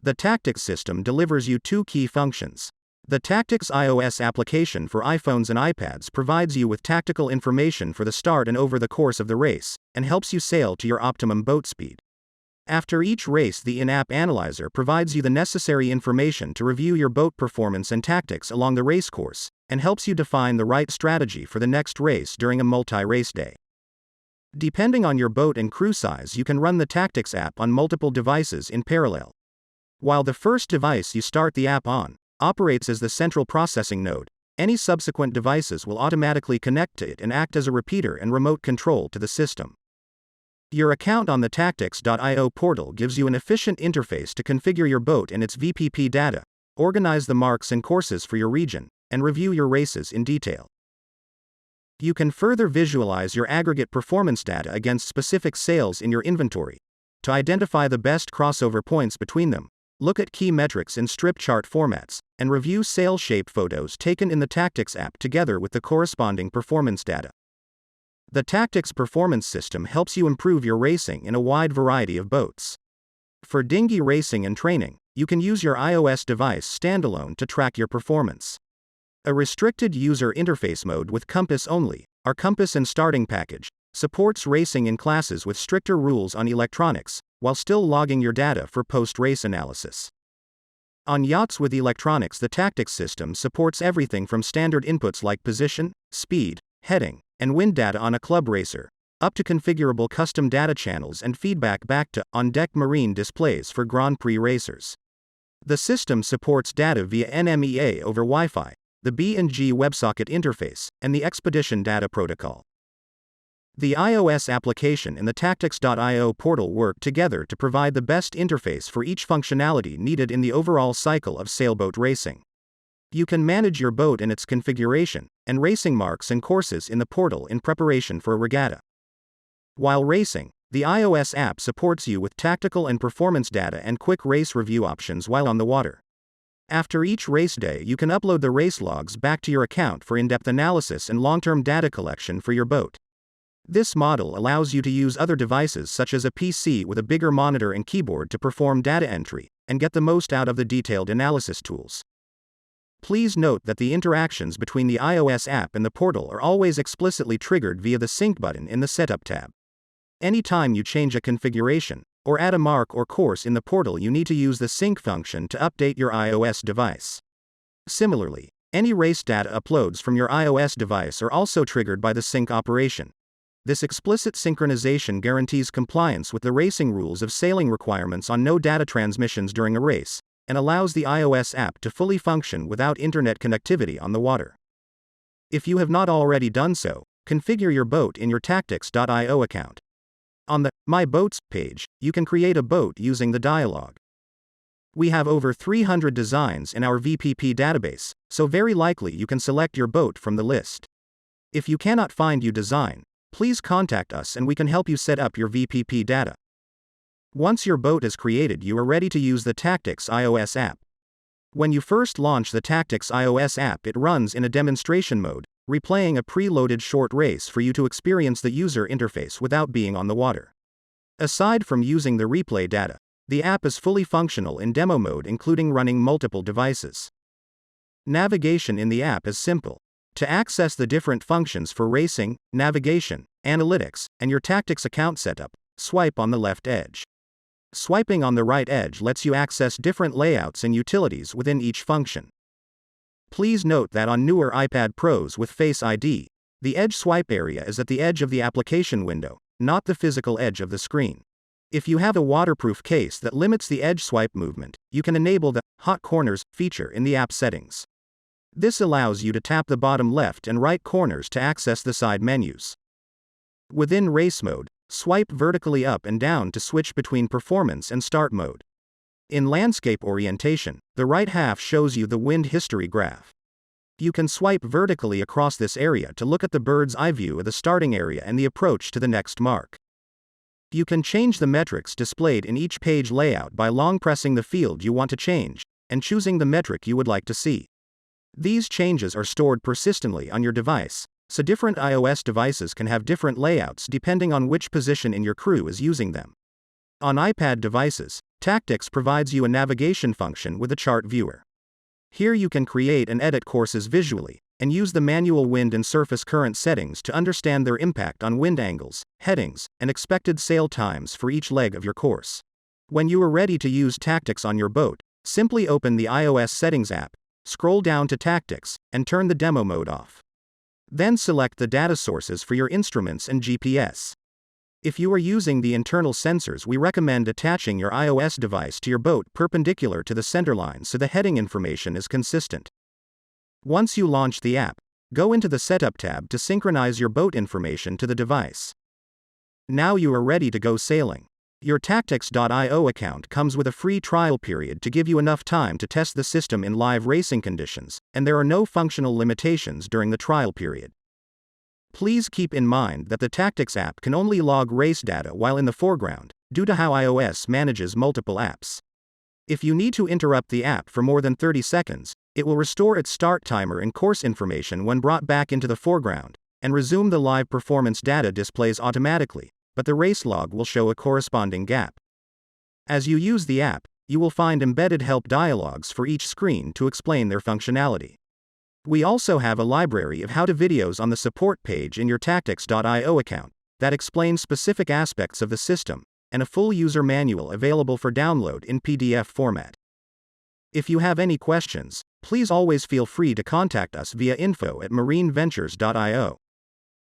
The Tactiqs system delivers you two key functions. The Tactiqs iOS application for iPhones and iPads provides you with tactical information for the start and over the course of the race, and helps you sail to your optimum boat speed. After each race, the in-app analyzer provides you the necessary information to review your boat performance and tactics along the race course, and helps you define the right strategy for the next race during a multi-race day. Depending on your boat and crew size, you can run the Tactiqs app on multiple devices in parallel. While the first device you start the app on operates as the central processing node, any subsequent devices will automatically connect to it and act as a repeater and remote control to the system. Your account on the Tactiqs.io portal gives you an efficient interface to configure your boat and its VPP data, organize the marks and courses for your region, and review your races in detail. You can further visualize your aggregate performance data against specific sails in your inventory. To identify the best crossover points between them, look at key metrics in strip chart formats, and review sail shape photos taken in the Tactiqs app together with the corresponding performance data. The Tactiqs Performance System helps you improve your racing in a wide variety of boats. For dinghy racing and training, you can use your iOS device standalone to track your performance. A restricted user interface mode with Compass only, our Compass and Starting package, supports racing in classes with stricter rules on electronics, while still logging your data for post-race analysis. On yachts with electronics, the Tactiqs system supports everything from standard inputs like position, speed, heading, and wind data on a club racer, up to configurable custom data channels and feedback back to on-deck marine displays for Grand Prix racers. The system supports data via NMEA over Wi-Fi, the B&G WebSocket interface, and the Expedition Data Protocol. The iOS application and the Tactiqs.io portal work together to provide the best interface for each functionality needed in the overall cycle of sailboat racing. You can manage your boat and its configuration, and racing marks and courses in the portal in preparation for a regatta. While racing, the iOS app supports you with tactical and performance data and quick race review options while on the water. After each race day, you can upload the race logs back to your account for in-depth analysis and long-term data collection for your boat. This model allows you to use other devices such as a PC with a bigger monitor and keyboard to perform data entry, and get the most out of the detailed analysis tools. Please note that the interactions between the iOS app and the portal are always explicitly triggered via the Sync button in the Setup tab. Anytime you change a configuration, or add a mark or course in the portal, you need to use the Sync function to update your iOS device. Similarly, any race data uploads from your iOS device are also triggered by the Sync operation. This explicit synchronization guarantees compliance with the racing rules of sailing requirements on no data transmissions during a race, and allows the iOS app to fully function without internet connectivity on the water. If you have not already done so, configure your boat in your Tactiqs.io account. On the My Boats page, you can create a boat using the dialog. We have over 300 designs in our VPP database, so very likely you can select your boat from the list. If you cannot find your design, please contact us and we can help you set up your VPP data. Once your boat is created, you are ready to use the Tactiqs iOS app. When you first launch the Tactiqs iOS app, it runs in a demonstration mode, replaying a preloaded short race for you to experience the user interface without being on the water. Aside from using the replay data, the app is fully functional in demo mode, including running multiple devices. Navigation in the app is simple. To access the different functions for racing, navigation, analytics, and your Tactiqs account setup, swipe on the left edge. Swiping on the right edge lets you access different layouts and utilities within each function. Please note that on newer iPad Pros with Face ID, the edge swipe area is at the edge of the application window, not the physical edge of the screen. If you have a waterproof case that limits the edge swipe movement, you can enable the Hot Corners feature in the app settings. This allows you to tap the bottom left and right corners to access the side menus. Within race mode, swipe vertically up and down to switch between performance and start mode. In landscape orientation, the right half shows you the wind history graph. You can swipe vertically across this area to look at the bird's eye view of the starting area and the approach to the next mark. You can change the metrics displayed in each page layout by long pressing the field you want to change, and choosing the metric you would like to see. These changes are stored persistently on your device, so different iOS devices can have different layouts depending on which position in your crew is using them. On iPad devices, Tactiqs provides you a navigation function with a chart viewer. Here you can create and edit courses visually, and use the manual wind and surface current settings to understand their impact on wind angles, headings, and expected sail times for each leg of your course. When you are ready to use Tactiqs on your boat, simply open the iOS Settings app, scroll down to Tactiqs, and turn the demo mode off. Then select the data sources for your instruments and GPS. If you are using the internal sensors, we recommend attaching your iOS device to your boat perpendicular to the centerline so the heading information is consistent. Once you launch the app, go into the Setup tab to synchronize your boat information to the device. Now you are ready to go sailing. Your Tactiqs.io account comes with a free trial period to give you enough time to test the system in live racing conditions, and there are no functional limitations during the trial period. Please keep in mind that the Tactiqs app can only log race data while in the foreground, due to how iOS manages multiple apps. If you need to interrupt the app for more than 30 seconds, it will restore its start timer and course information when brought back into the foreground, and resume the live performance data displays automatically, but the race log will show a corresponding gap. As you use the app, you will find embedded help dialogues for each screen to explain their functionality. We also have a library of how-to videos on the support page in your Tactiqs.io account that explain specific aspects of the system, and a full user manual available for download in PDF format. If you have any questions, please always feel free to contact us via info@marineventures.io.